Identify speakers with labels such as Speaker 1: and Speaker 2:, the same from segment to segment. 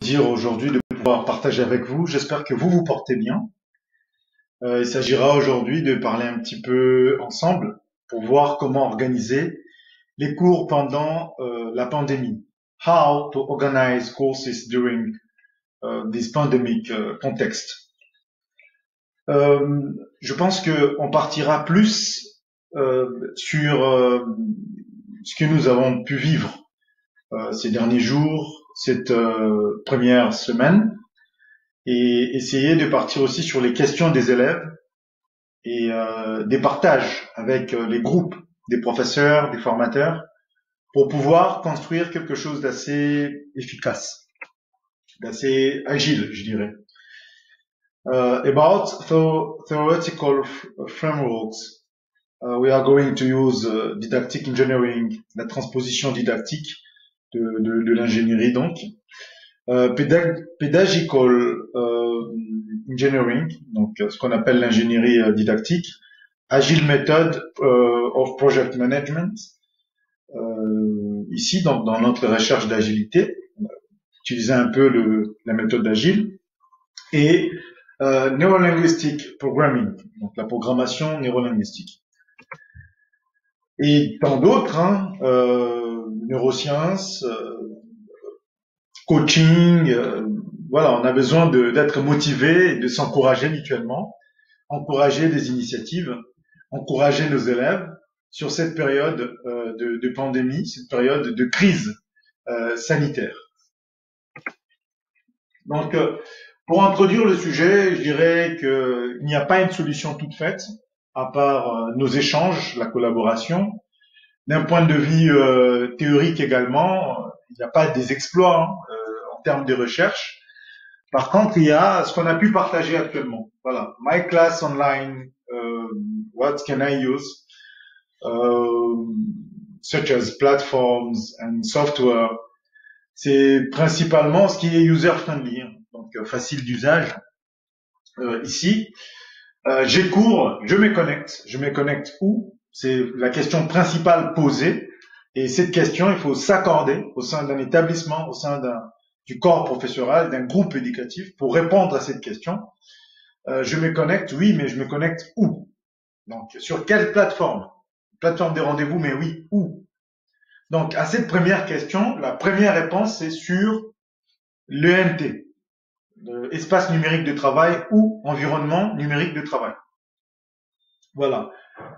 Speaker 1: plaisir aujourd'hui de pouvoir partager avec vous. J'espère que vous vous portez bien. Il s'agira aujourd'hui de parler un petit peu ensemble pour voir comment organiser les cours pendant la pandémie. How to organize courses during this pandemic context. Je pense que on partira plus sur ce que nous avons pu vivre ces derniers jours, cette première semaine, et essayer de partir aussi sur les questions des élèves et des partages avec les groupes des professeurs, des formateurs, pour pouvoir construire quelque chose d'assez efficace, d'assez agile, je dirais. About theoretical frameworks, we are going to use didactic engineering, la transposition didactique de l'ingénierie donc. Pedagogical engineering, donc ce qu'on appelle l'ingénierie didactique, agile method of project management. Ici, dans notre recherche d'agilité, utiliser un peu la méthode agile, et neurolinguistic programming, donc la programmation neurolinguistique. Et tant d'autres, neurosciences, coaching, voilà, on a besoin d'être motivé et de s'encourager mutuellement, encourager des initiatives, encourager nos élèves sur cette période de pandémie, cette période de crise sanitaire. Donc, pour introduire le sujet, je dirais qu'il n'y a pas une solution toute faite, à part nos échanges, la collaboration. D'un point de vue théorique également, il n'y a pas des exploits en termes de recherche. Par contre, il y a ce qu'on a pu partager actuellement. Voilà, my class online, what can I use, such as platforms and software. C'est principalement ce qui est user-friendly, donc facile d'usage. Ici, j'ai cours, je me connecte. Je me connecte où? C'est la question principale posée. Et cette question, il faut s'accorder au sein d'un établissement, au sein du corps professoral, d'un groupe éducatif pour répondre à cette question. Je me connecte, oui, mais je me connecte où? Donc, sur quelle plateforme? Plateforme des rendez-vous, mais oui, où? Donc, à cette première question, la première réponse, c'est sur l'ENT, espace numérique de travail ou environnement numérique de travail. Voilà.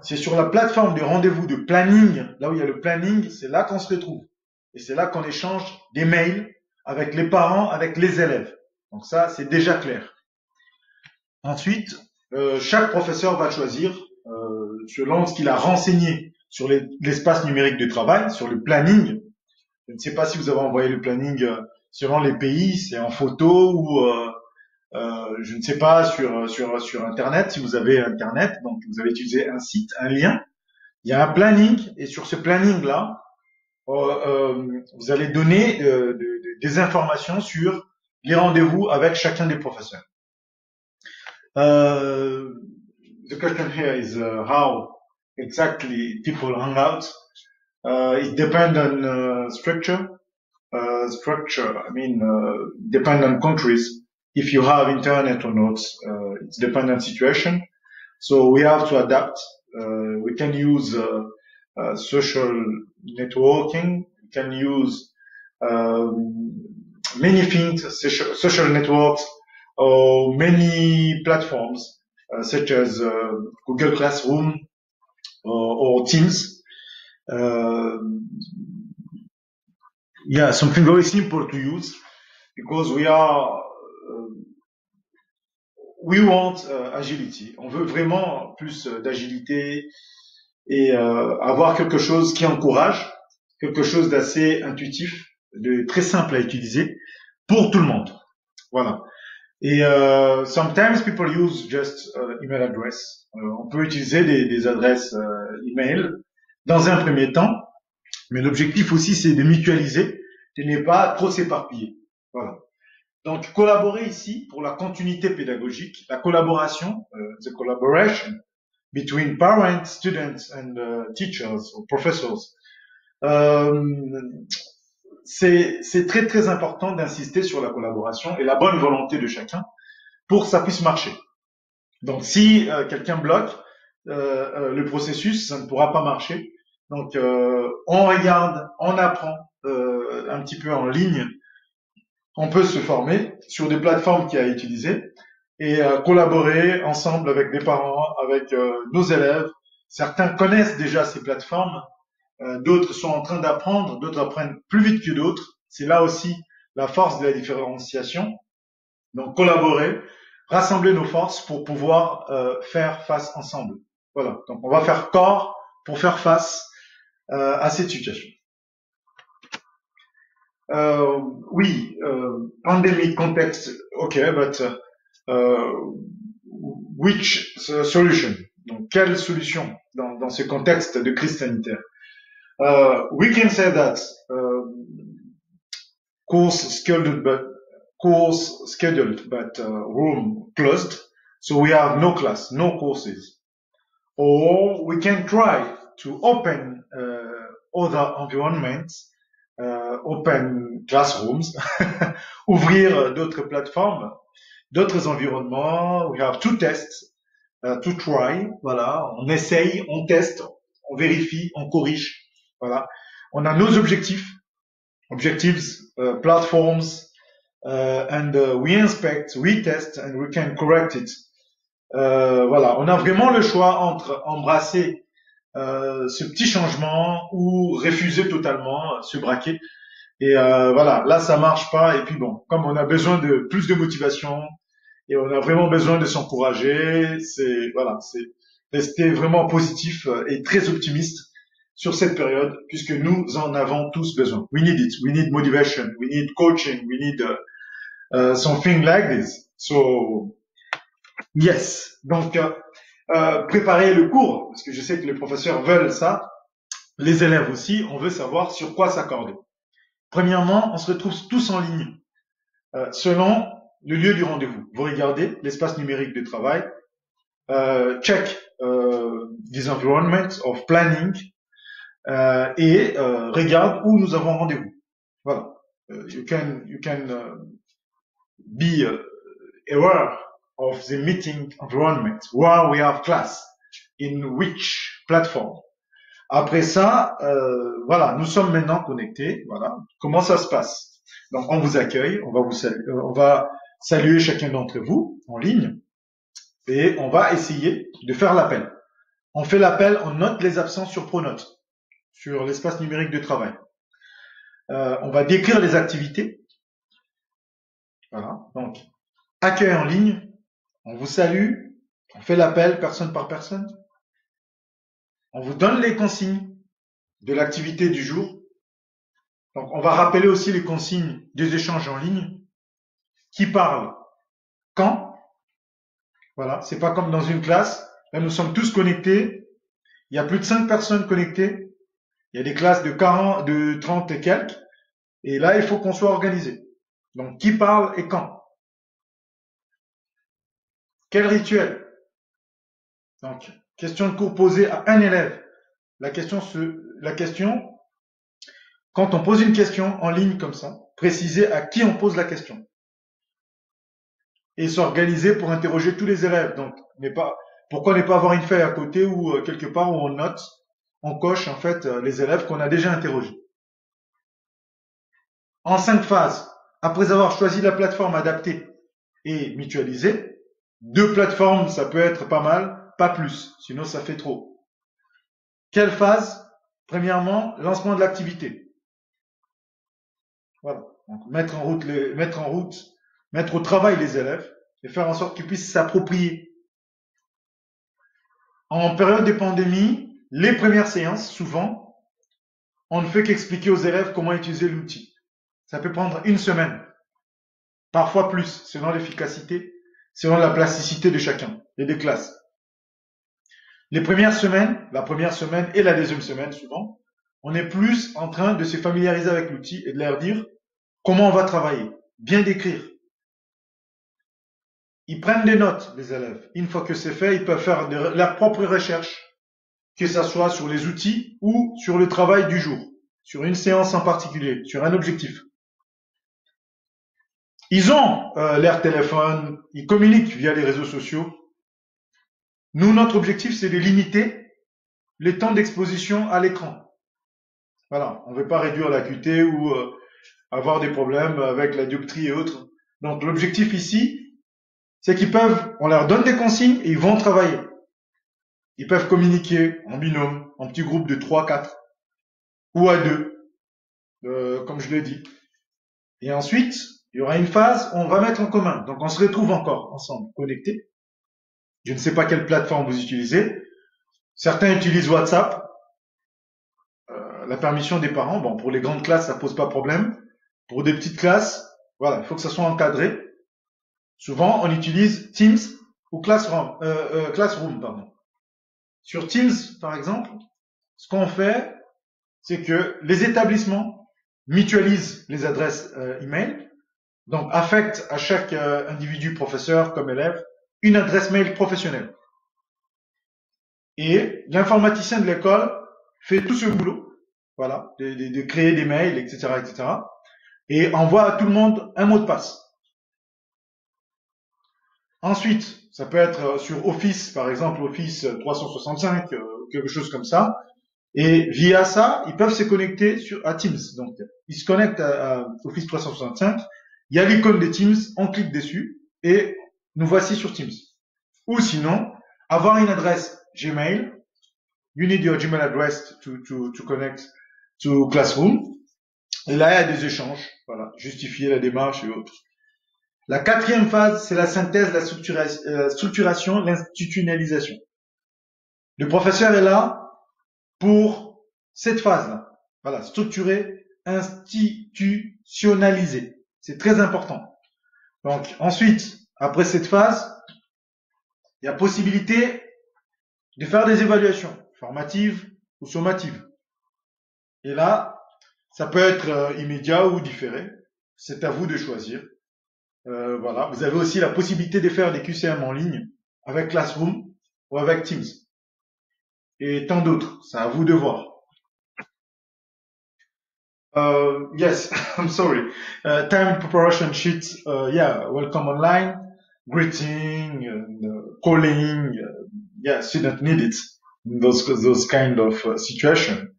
Speaker 1: C'est sur la plateforme de rendez-vous de planning, là où il y a le planning, c'est là qu'on se retrouve. Et c'est là qu'on échange des mails avec les parents, avec les élèves. Donc ça, c'est déjà clair. Ensuite, chaque professeur va choisir, selon ce qu'il a renseigné sur l'espace numérique de travail, sur le planning. Je ne sais pas si vous avez envoyé le planning selon les pays, c'est en photo ou je ne sais pas sur Internet, si vous avez Internet, donc vous avez utilisé un site, un lien. Il y a un planning et sur ce planning-là, vous allez donner des informations sur les rendez-vous avec chacun des professeurs. The question here is how exactly people hang out. It depends on structure. Depend on countries. If you have internet or not, it's dependent situation. So we have to adapt. We can use social networking. We can use many things, social networks, or many platforms such as Google Classroom or Teams. Yeah, something very simple to use because we want agility. On veut vraiment plus d'agilité et avoir quelque chose qui encourage, quelque chose d'assez intuitif, de très simple à utiliser pour tout le monde. Voilà. Et sometimes people use just email address. On peut utiliser des adresses email dans un premier temps, mais l'objectif aussi c'est de mutualiser, de ne pas trop s'éparpiller. Voilà. Donc collaborer ici pour la continuité pédagogique, la collaboration, the collaboration between parents, students and teachers or professors. c'est très très important d'insister sur la collaboration et la bonne volonté de chacun pour que ça puisse marcher. Donc si quelqu'un bloque le processus, ça ne pourra pas marcher. Donc on regarde, on apprend un petit peu en ligne, on peut se former sur des plateformes qu'il y a à utiliser et collaborer ensemble avec des parents, avec nos élèves. Certains connaissent déjà ces plateformes, d'autres sont en train d'apprendre, d'autres apprennent plus vite que d'autres. C'est là aussi la force de la différenciation. Donc collaborer, rassembler nos forces pour pouvoir faire face ensemble. Voilà, donc on va faire corps pour faire face à cette situation. Oui, pandemic context, okay, but which solution? Donc, quelle solution dans ce contexte de crise sanitaire? We can say that course scheduled, but room closed, so we have no class, no courses. Or we can try to open other environments, open classrooms, ouvrir d'autres plateformes, d'autres environnements. We have to test, to try. Voilà, on essaye, on teste, on vérifie, on corrige. Voilà, on a nos objectives, platforms, and we inspect, we test, and we can correct it. Voilà, on a vraiment le choix entre embrasser ce petit changement ou refuser totalement, se braquer. Et voilà, là ça marche pas. Et puis bon, comme on a besoin de plus de motivation et on a vraiment besoin de s'encourager, c'est rester vraiment positif et très optimiste sur cette période, puisque nous en avons tous besoin. We need it. We need motivation. We need coaching. We need something like this. So yes. Donc préparer le cours, parce que je sais que les professeurs veulent ça. Les élèves aussi, on veut savoir sur quoi s'accorder. Premièrement, on se retrouve tous en ligne selon le lieu du rendez-vous. Vous regardez l'espace numérique de travail, check this environment of planning et regarde où nous avons rendez-vous. Voilà. You can be aware of the meeting environment, where we have class, in which platform. Après ça, voilà, nous sommes maintenant connectés. Voilà, comment ça se passe? Donc, on vous accueille, on va saluer chacun d'entre vous en ligne et on va essayer de faire l'appel. On fait l'appel, on note les absences sur Pronote, sur l'espace numérique de travail. On va décrire les activités. Voilà, donc accueil en ligne, on vous salue, on fait l'appel personne par personne. On vous donne les consignes de l'activité du jour. Donc, on va rappeler aussi les consignes des échanges en ligne. Qui parle? Quand? Voilà, c'est pas comme dans une classe. Là, nous sommes tous connectés. Il y a plus de 5 personnes connectées. Il y a des classes de 40, de 30 et quelques. Et là, il faut qu'on soit organisé. Donc, qui parle et quand? Quel rituel? Donc, question de cours posée à un élève. La question, quand on pose une question en ligne comme ça, préciser à qui on pose la question. Et s'organiser pour interroger tous les élèves. Donc, pourquoi ne pas avoir une feuille à côté ou quelque part où on note, on coche en fait les élèves qu'on a déjà interrogés. En 5 phases, après avoir choisi la plateforme adaptée et mutualisée, 2 plateformes, ça peut être pas mal, pas plus, sinon ça fait trop. Quelle phase? Premièrement, lancement de l'activité. Voilà. Donc, mettre au travail les élèves et faire en sorte qu'ils puissent s'approprier. En période de pandémie, les premières séances, souvent, on ne fait qu'expliquer aux élèves comment utiliser l'outil. Ça peut prendre 1 semaine, parfois plus, selon l'efficacité, selon la plasticité de chacun et des classes. Les premières semaines, la première semaine et la deuxième semaine, souvent, on est plus en train de se familiariser avec l'outil et de leur dire comment on va travailler, bien décrire. Ils prennent des notes, les élèves. Une fois que c'est fait, ils peuvent faire leurs propres recherches, que ce soit sur les outils ou sur le travail du jour, sur une séance en particulier, sur un objectif. Ils ont leur téléphone, ils communiquent via les réseaux sociaux. Nous, notre objectif, c'est de limiter les temps d'exposition à l'écran. Voilà, on ne veut pas réduire l'acuité ou avoir des problèmes avec la dioptrie et autres. Donc l'objectif ici, c'est qu'ils peuvent, on leur donne des consignes et ils vont travailler. Ils peuvent communiquer en binôme, en petits groupes de 3, 4 ou à 2, comme je l'ai dit. Et ensuite, il y aura une phase où on va mettre en commun. Donc on se retrouve encore ensemble, connectés. Je ne sais pas quelle plateforme vous utilisez. Certains utilisent WhatsApp. La permission des parents, bon, pour les grandes classes, ça pose pas problème. Pour des petites classes, voilà, il faut que ça soit encadré. Souvent, on utilise Teams ou Classroom, pardon. Sur Teams, par exemple, ce qu'on fait, c'est que les établissements mutualisent les adresses email, donc affectent à chaque individu, professeur comme élève, une adresse mail professionnelle. Et l'informaticien de l'école fait tout ce boulot, voilà, de créer des mails, etc., etc., et envoie à tout le monde un mot de passe. Ensuite, ça peut être sur Office, par exemple Office 365, quelque chose comme ça. Et via ça, ils peuvent se connecter à Teams. Donc, ils se connectent à Office 365. Il y a l'icône de Teams, on clique dessus et nous voici sur Teams. Ou sinon, avoir une adresse Gmail. You need your Gmail address to connect to Classroom. Et là, il y a des échanges. Voilà, justifier la démarche et autres. La quatrième phase, c'est la synthèse, la structuration, l'institutionnalisation. Le professeur est là pour cette phase-là. Voilà, structurer, institutionnaliser. C'est très important. Donc, ensuite, après cette phase, il y a possibilité de faire des évaluations formatives ou sommatives. Et là, ça peut être immédiat ou différé. C'est à vous de choisir. Voilà. Vous avez aussi la possibilité de faire des QCM en ligne avec Classroom ou avec Teams. Et tant d'autres. C'est à vous de voir. Yes, I'm sorry. Time preparation sheet. Yeah, welcome online. Greeting and calling. Yeah, student need it in those kind of situation.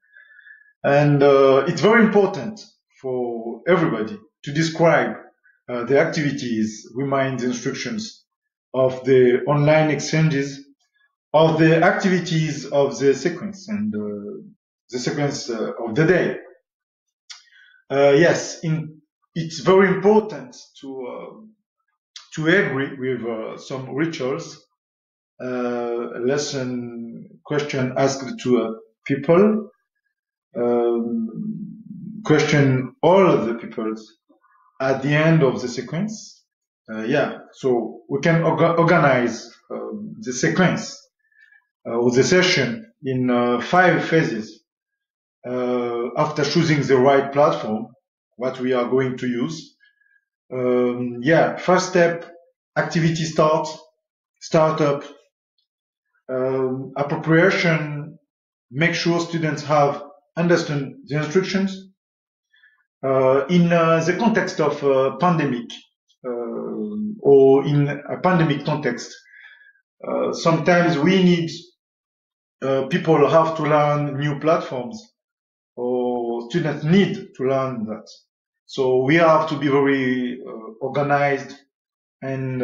Speaker 1: And it's very important for everybody to describe the activities, remind the instructions of the online exchanges, of the activities of the sequence and the sequence of the day. Yes, it's very important to agree with some rituals. Lesson question asked to people. Question all of the people at the end of the sequence. Yeah, so we can organize the sequence or the session in 5 phases. After choosing the right platform, what we are going to use. Yeah, first step, activity startup, appropriation, make sure students have understood the instructions. In the context of pandemic, or in a pandemic context, sometimes we need people have to learn new platforms, or students need to learn that. So we have to be very organized, and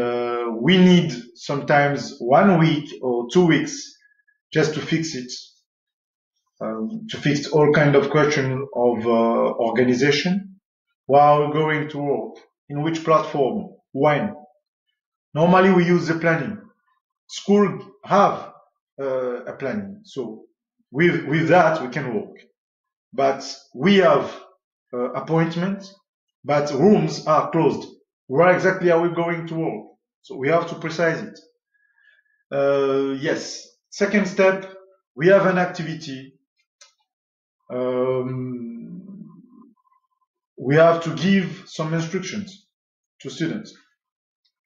Speaker 1: we need sometimes 1 week or 2 weeks just to fix it, to fix all kind of question of organization. While we're going to work, in which platform, when. Normally we use the planning. School have a planning, so with that we can work. But we have appointments, but rooms are closed. Where exactly are we going to work? So we have to precise it. Yes. Second step, we have an activity. We have to give some instructions to students.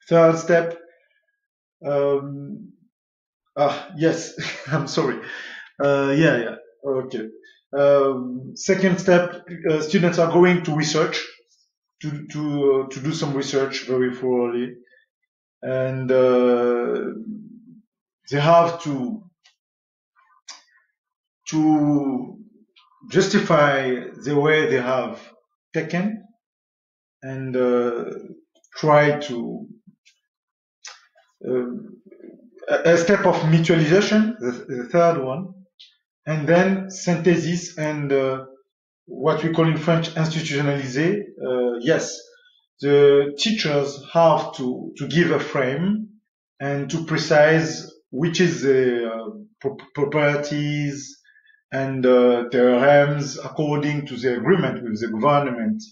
Speaker 1: Third step, yes, I'm sorry. Yeah, okay. Second step, students are going to research, to do some research very thoroughly, and they have to justify the way they have taken, and try to a step of mutualization, the third one, and then synthesis and what we call in French institutionaliser. Yes, the teachers have to give a frame and to precise which is the properties and theorems according to the agreement with the government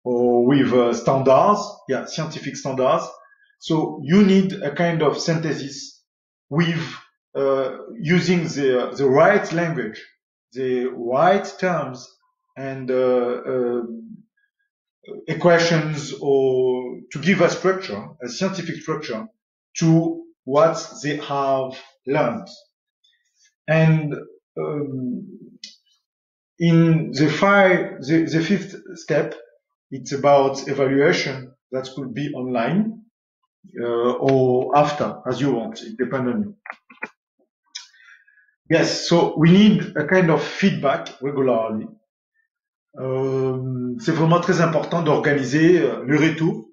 Speaker 1: or with standards, scientific standards. So you need a kind of synthesis with using the right language, the right terms, and equations, or to give a structure, a scientific structure to what they have learned. And in the fifth step, it's about evaluation that could be online or after, as you want. It depends on you. Yes, so we need a kind of feedback regularly. C'est vraiment très important d'organiser le retour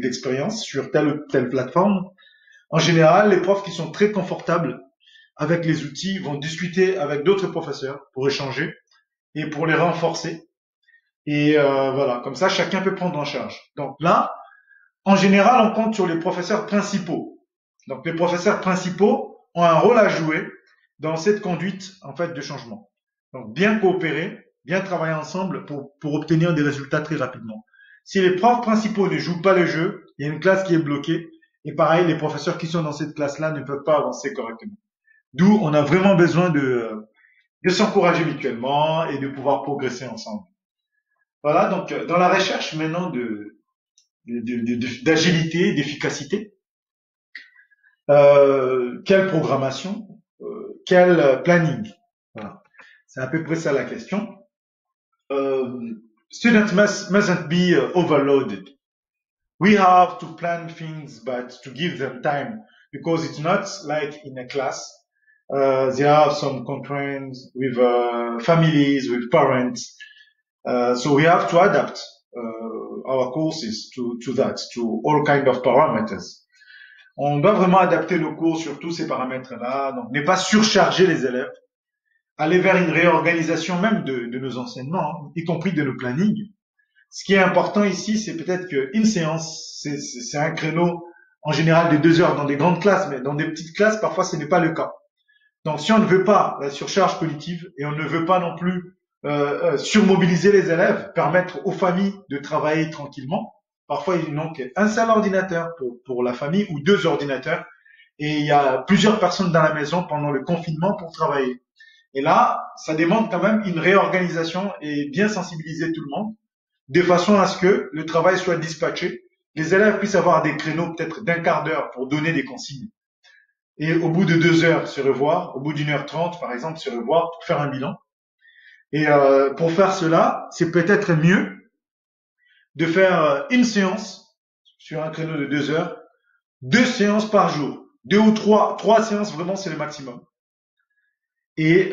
Speaker 1: d'expérience sur telle ou telle plateforme. En général, les profs qui sont très confortables avec les outils vont discuter avec d'autres professeurs pour échanger et pour les renforcer. Et voilà, comme ça, chacun peut prendre en charge. Donc là, en général, on compte sur les professeurs principaux. Donc les professeurs principaux ont un rôle à jouer dans cette conduite en fait de changement. Donc bien coopérer, bien travailler ensemble pour obtenir des résultats très rapidement. Si les profs principaux ne jouent pas le jeu, il y a une classe qui est bloquée, et pareil, les professeurs qui sont dans cette classe-là ne peuvent pas avancer correctement. D'où on a vraiment besoin de s'encourager mutuellement et de pouvoir progresser ensemble. Voilà, donc dans la recherche maintenant d'agilité, d'efficacité, quelle programmation, quel planning. Voilà. C'est à peu près ça la question. Students mustn't be overloaded. We have to plan things, but to give them time, because it's not like in a class. They have some constraints with families, with parents. So we have to adapt our courses to that, to all kind of parameters. On doit vraiment adapter nos cours sur tous ces paramètres-là, donc ne pas surcharger les élèves, aller vers une réorganisation même de nos enseignements, y compris de nos plannings. Ce qui est important ici, c'est peut-être qu'une séance, c'est un créneau en général de 2 heures dans des grandes classes, mais dans des petites classes, parfois ce n'est pas le cas. Donc si on ne veut pas la surcharge cognitive et on ne veut pas non plus surmobiliser les élèves, permettre aux familles de travailler tranquillement, parfois il manque un seul ordinateur pour la famille ou 2 ordinateurs, et il y a plusieurs personnes dans la maison pendant le confinement pour travailler. Et là, ça demande quand même une réorganisation et bien sensibiliser tout le monde, de façon à ce que le travail soit dispatché, les élèves puissent avoir des créneaux peut-être d'un quart d'heure pour donner des consignes. Et au bout de 2 heures, se revoir, au bout d'1h30, par exemple, se revoir pour faire un bilan. Et pour faire cela, c'est peut-être mieux de faire une séance sur un créneau de 2 heures, 2 séances par jour, 2 ou 3 séances, vraiment c'est le maximum. Et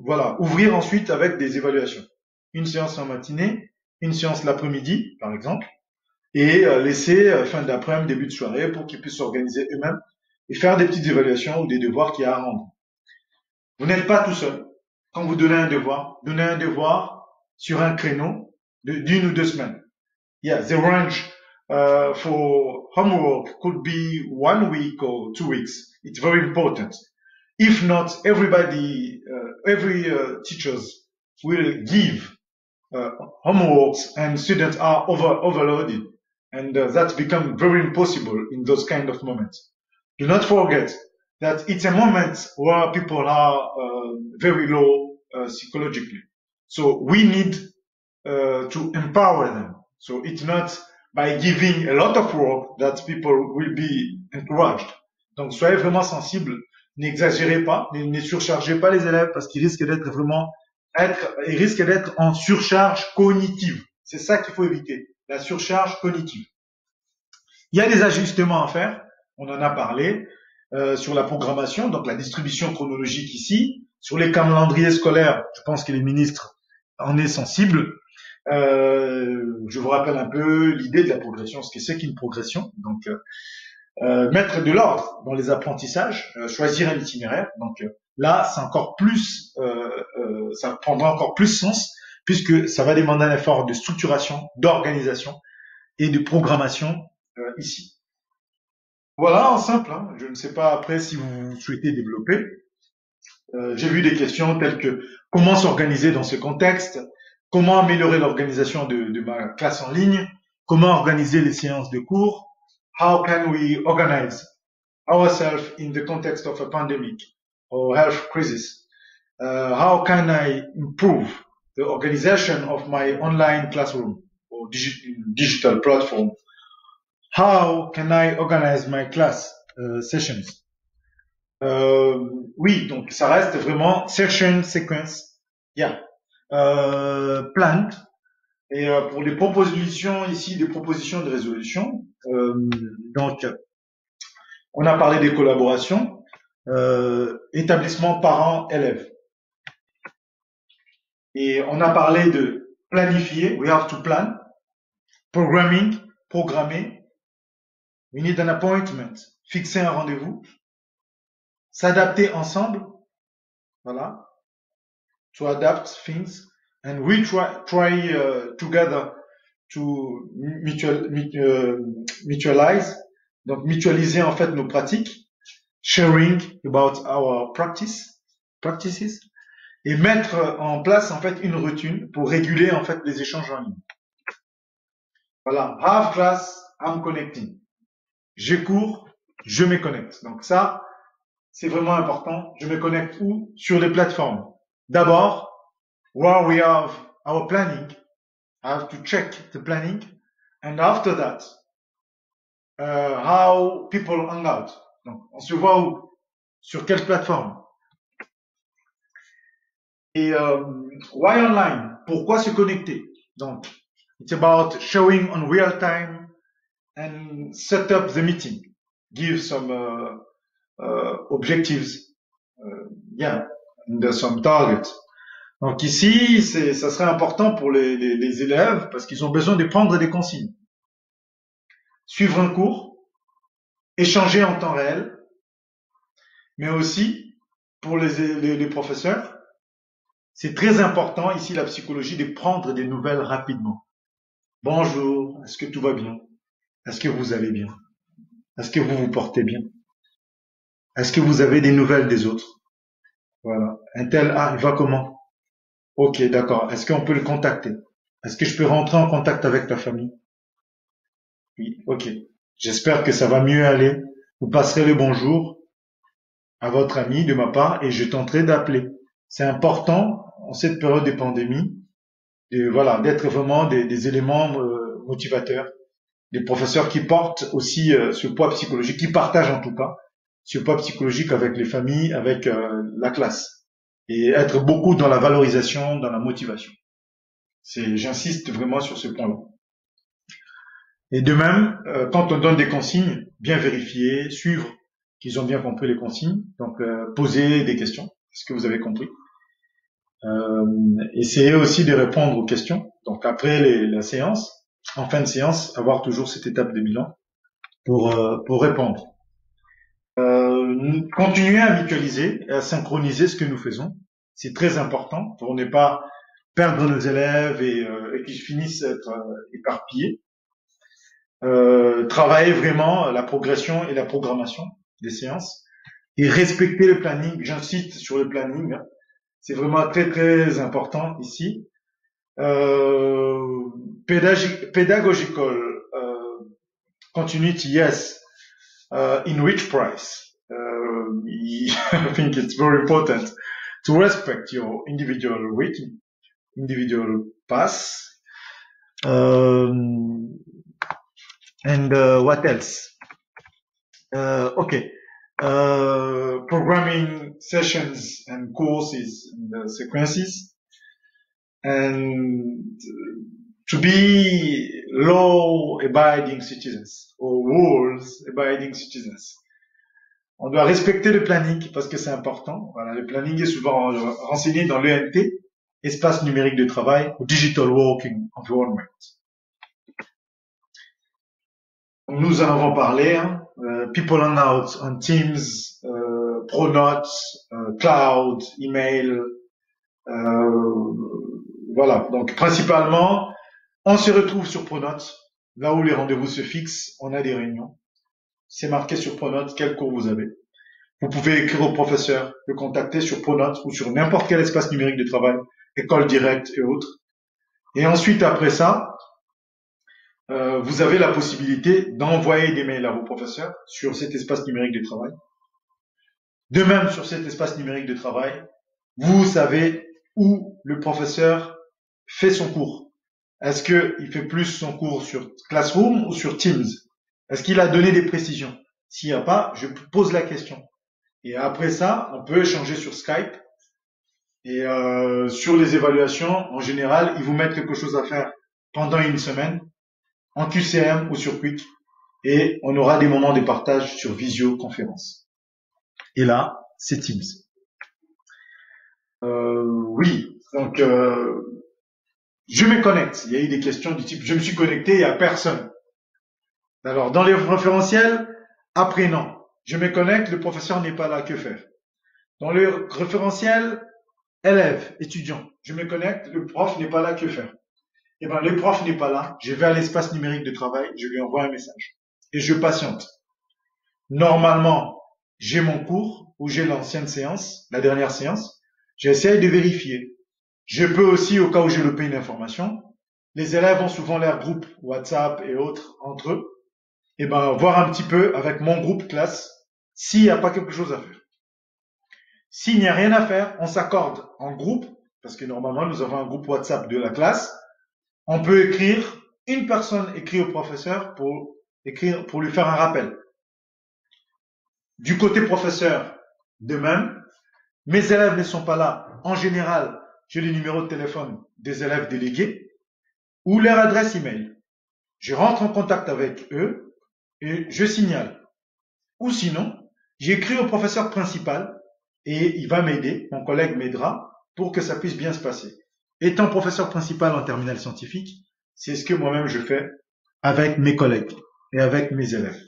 Speaker 1: voilà, ouvrir ensuite avec des évaluations. Une séance en matinée, une séance l'après-midi, par exemple, et laisser fin d'après-midi, début de soirée pour qu'ils puissent s'organiser eux-mêmes et faire des petites évaluations ou des devoirs qu'il y a à rendre. Vous n'êtes pas tout seul. Quand vous donnez un devoir sur un créneau d'1 ou 2 semaines. Yeah, the range for homework could be 1 week or 2 weeks. It's very important. If not, every teachers will give homeworks and students are overloaded, and that's become very impossible in those kind of moments. Do not forget that it's a moment where people are very low psychologically. So we need to empower them. So it's not by giving a lot of work that people will be encouraged. Donc soyez vraiment sensibles N'exagérez pas, ne surchargez pas les élèves parce qu'ils risquent d'être ils risquent d'être en surcharge cognitive. C'est ça qu'il faut éviter, la surcharge cognitive. Il y a des ajustements à faire, on en a parlé, sur la programmation, donc la distribution chronologique ici, sur les calendriers scolaires, je pense que les ministres en est sensible. Je vous rappelle un peu l'idée de la progression, ce que c'est qu'une progression. Donc, mettre de l'ordre dans les apprentissages, choisir un itinéraire. Donc là, c'est encore plus, ça prendra encore plus sens puisque ça va demander un effort de structuration, d'organisation et de programmation ici. Voilà en simple. Hein. Je ne sais pas après si vous souhaitez développer. J'ai vu des questions telles que comment s'organiser dans ce contexte, comment améliorer l'organisation de ma classe en ligne, comment organiser les séances de cours, how can we organize ourselves in the context of a pandemic or health crisis, how can I improve the organization of my online classroom or digital platform, how can I organize my class sessions. Oui, donc ça reste vraiment session sequence, yeah, planned. Et pour les propositions ici, des propositions de résolution, donc on a parlé des collaborations, établissement parents-élèves. Et on a parlé de planifier, we have to plan, programming, programmer, we need an appointment, fixer un rendez-vous, s'adapter ensemble, voilà, to adapt things, and we try together to mutualize, donc mutualiser en fait nos pratiques, sharing about our practices, et mettre en place en fait une routine pour réguler en fait les échanges en ligne. Voilà, have class, I'm connecting. J'ai cours, je me connecte. Donc ça, c'est vraiment important. Je me connecte où? Sur les plateformes. D'abord, where we have our planning, I have to check the planning, and after that, how people hang out. Donc, on se voit où? Sur quelle plateforme? Et why online? Pourquoi se connecter? Donc, it's about showing on real time and set up the meeting. Give some objectives, yeah, and some targets. Donc ici, ça serait important pour les élèves parce qu'ils ont besoin de prendre des consignes. Suivre un cours, échanger en temps réel, mais aussi pour les professeurs, c'est très important ici la psychologie de prendre des nouvelles rapidement. Bonjour, est-ce que tout va bien? Est-ce que vous allez bien? Est-ce que vous vous portez bien? Est-ce que vous avez des nouvelles des autres? Voilà. Un tel, il va comment? Ok, d'accord. Est-ce qu'on peut le contacter? Est-ce que je peux rentrer en contact avec ta famille? Oui, ok. J'espère que ça va mieux aller. Vous passerez le bonjour à votre ami de ma part et je tenterai d'appeler. C'est important en cette période de pandémie, voilà, d'être vraiment des éléments motivateurs, des professeurs qui portent aussi ce poids psychologique, qui partagent en tout cas ce poids psychologique avec les familles, avec la classe, et être beaucoup dans la valorisation, dans la motivation. J'insiste vraiment sur ce point-là. Et de même, quand on donne des consignes, bien vérifier, suivre qu'ils ont bien compris les consignes, donc poser des questions, est-ce que vous avez compris? Essayer aussi de répondre aux questions, donc après la séance, en fin de séance, avoir toujours cette étape de bilan pour répondre. Continuer à mutualiser et à synchroniser ce que nous faisons, c'est très important pour ne pas perdre nos élèves et qu'ils finissent être éparpillés. Travailler vraiment la progression et la programmation des séances et respecter le planning. J'insiste sur le planning, hein. C'est vraiment très très important ici. Pedagogical continuity, yes. In which price? I think it's very important to respect your individual rating, individual pass. And what else? Okay. programming sessions and courses and sequences, and to be law-abiding citizens or rules-abiding citizens. On doit respecter le planning parce que c'est important. Voilà, le planning est souvent renseigné dans l'ENT, espace numérique de travail, ou Digital Working Environment. Nous en avons parlé, hein, People Hangouts on Teams, Pronote, Cloud, Email, voilà. Donc principalement, on se retrouve sur Pronote, là où les rendez-vous se fixent, on a des réunions. C'est marqué sur Pronote quel cours vous avez. Vous pouvez écrire au professeur, le contacter sur Pronote ou sur n'importe quel espace numérique de travail, école directe et autres. Et ensuite, après ça, vous avez la possibilité d'envoyer des mails à vos professeurs sur cet espace numérique de travail. De même, sur cet espace numérique de travail, vous savez où le professeur fait son cours. Est-ce qu'il fait plus son cours sur Classroom ou sur Teams? Est-ce qu'il a donné des précisions? S'il n'y a pas, je pose la question. Et après ça, on peut échanger sur Skype. Et sur les évaluations, en général, ils vous mettent quelque chose à faire pendant une semaine, en QCM ou sur Quick. Et on aura des moments de partage sur visioconférence. Et là, c'est Teams. Oui, donc je me connecte. Il y a eu des questions du type, je me suis connecté, il n'y a personne. Alors, dans les référentiels, après non. Je me connecte, le professeur n'est pas là, que faire? Dans le référentiel, élève, étudiant, je me connecte, le prof n'est pas là, que faire? Eh ben, le prof n'est pas là, je vais à l'espace numérique de travail, je lui envoie un message. Et je patiente. Normalement, j'ai mon cours, ou j'ai l'ancienne séance, la dernière séance, j'essaie de vérifier. Je peux aussi, au cas où j'ai loupé une information, les élèves ont souvent leur groupe WhatsApp et autres entre eux, et ben, voir un petit peu avec mon groupe classe s'il n'y a pas quelque chose à faire. S'il n'y a rien à faire, on s'accorde en groupe, parce que normalement nous avons un groupe WhatsApp de la classe. On peut écrire, une personne écrit au professeur pour lui faire un rappel. Du côté professeur, de même, mes élèves ne sont pas là. En général, j'ai les numéros de téléphone des élèves délégués ou leur adresse email. Je rentre en contact avec eux et je signale. Ou sinon, j'écris au professeur principal et il va m'aider, mon collègue m'aidera pour que ça puisse bien se passer. Étant professeur principal en terminale scientifique, c'est ce que moi-même je fais avec mes collègues et avec mes élèves.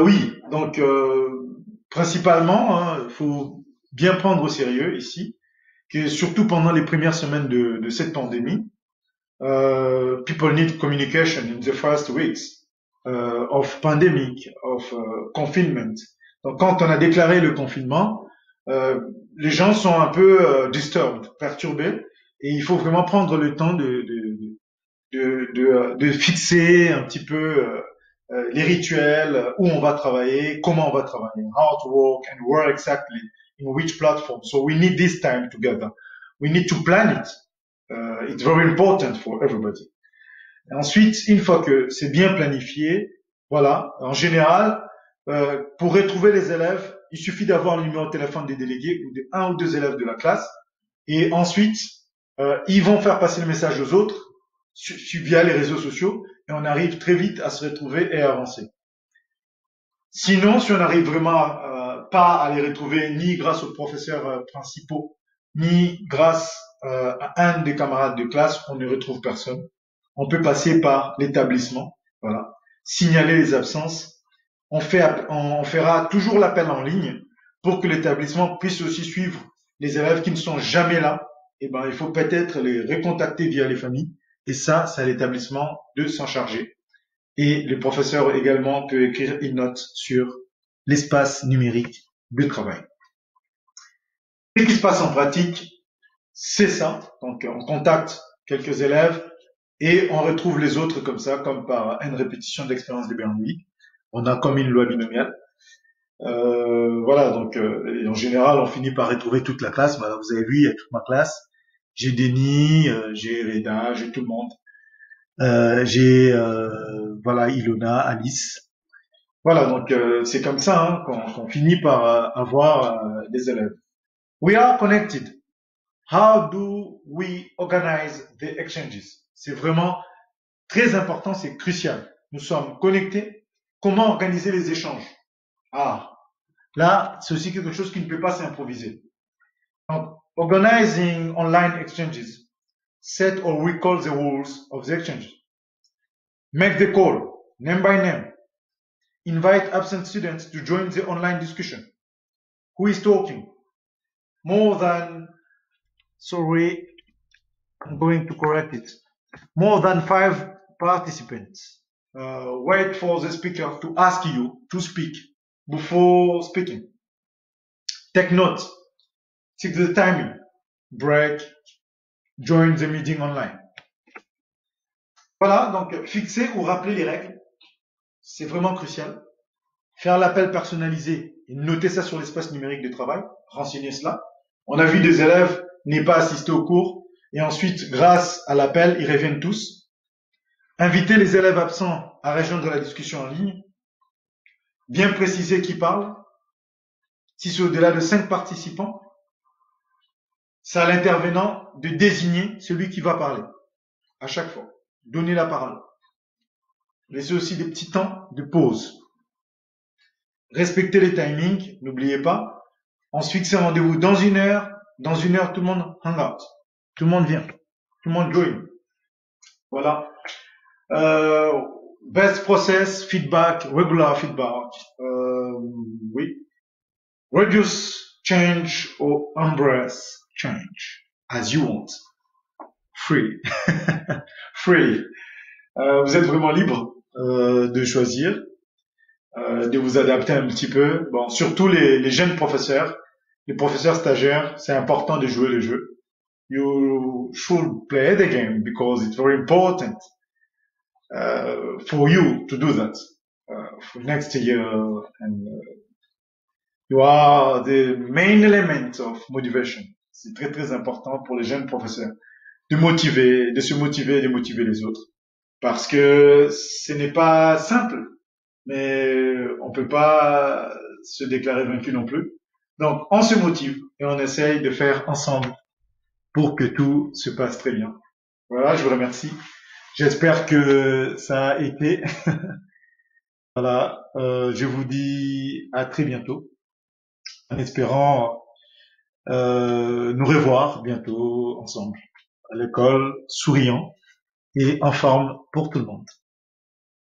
Speaker 1: Oui, donc principalement, il faut bien prendre au sérieux ici, que surtout pendant les premières semaines de cette pandémie, people need communication in the first weeks of pandemic, of confinement. Donc quand on a déclaré le confinement, les gens sont un peu disturbed, perturbés, et il faut vraiment prendre le temps de fixer un petit peu les rituels, où on va travailler, comment on va travailler, how to work and where exactly, in which platform. So we need this time together. We need to plan it. It's very important for everybody. Et ensuite, une fois que c'est bien planifié, voilà, en général, pour retrouver les élèves, il suffit d'avoir le numéro de téléphone des délégués ou de un ou deux élèves de la classe, et ensuite, ils vont faire passer le message aux autres via les réseaux sociaux, et on arrive très vite à se retrouver et à avancer. Sinon, si on n'arrive vraiment pas à les retrouver ni grâce aux professeurs principaux, ni grâce à un des camarades de classe, on ne retrouve personne. On peut passer par l'établissement, voilà, signaler les absences. On fera toujours l'appel en ligne pour que l'établissement puisse aussi suivre les élèves qui ne sont jamais là. Et ben, il faut peut-être les recontacter via les familles. Et ça, c'est à l'établissement de s'en charger. Et le professeur également peut écrire une note sur l'espace numérique de travail. Ce qui se passe en pratique, c'est ça. Donc, on contacte quelques élèves et on retrouve les autres comme ça, comme par une répétition de l'expérience de Bernoulli. On a comme une loi binomiale. Voilà, donc en général, on finit par retrouver toute la classe. Voilà, vous avez vu, il y a toute ma classe. J'ai Denis, j'ai Reda, j'ai tout le monde. J'ai voilà Ilona, Alice. Voilà, donc c'est comme ça hein, qu'on finit par avoir des élèves. We are connected. How do we organize the exchanges? C'est vraiment très important, c'est crucial. Nous sommes connectés. Comment organiser les échanges? Ah, là, c'est aussi quelque chose qui ne peut pas s'improviser. Donc, organizing online exchanges. Set or recall the rules of the exchange. Make the call, name by name. Invite absent students to join the online discussion. Who is talking? More than, sorry, I'm going to correct it. More than 5 participants. Wait for the speaker to ask you to speak before speaking. Take note. Take the timing. Break. Join the meeting online. Voilà, donc fixer ou rappeler les règles, c'est vraiment crucial. Faire l'appel personnalisé et noter ça sur l'espace numérique de travail, renseigner cela. On a vu des élèves n'est pas assisté au cours et ensuite, grâce à l'appel, ils reviennent tous. Inviter les élèves absents à rejoindre la discussion en ligne. Bien préciser qui parle. Si c'est au-delà de 5 participants, c'est à l'intervenant de désigner celui qui va parler. À chaque fois. Donner la parole. Laissez aussi des petits temps de pause. Respectez les timings, n'oubliez pas. On se fixe un rendez-vous dans une heure. Dans une heure, tout le monde hang out. Tout le monde vient. Tout le monde join. Voilà. Best process, feedback, regular feedback. Oui. Reduce change or embrace change as you want. Free. Free. Vous êtes vraiment libre de choisir, de vous adapter un petit peu. Bon, surtout les jeunes professeurs, les professeurs stagiaires, c'est important de jouer le jeu. You should play the game because it's very important for you to do that for next year, and you are the main element of motivation. C'est très très important pour les jeunes professeurs de motiver, de se motiver et de motiver les autres. Parce que ce n'est pas simple, mais on peut pas se déclarer vaincu non plus. Donc, on se motive et on essaye de faire ensemble pour que tout se passe très bien. Voilà, je vous remercie. J'espère que ça a été. Voilà, je vous dis à très bientôt, en espérant nous revoir bientôt ensemble à l'école, souriant et en forme pour tout le monde.